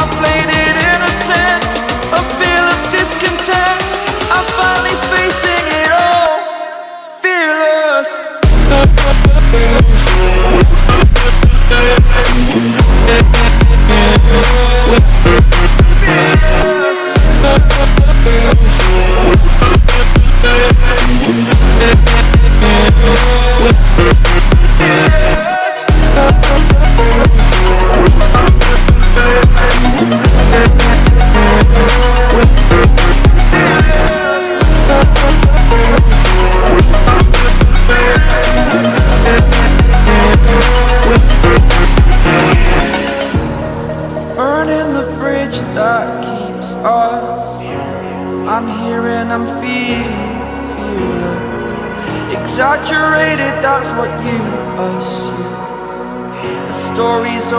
I played it innocent, a feel of discontent. I'm finally facing it all, fearless. Burning the bridge that keeps us. I'm here and I'm feeling fearless. Exaggerated, that's what you assume. The story's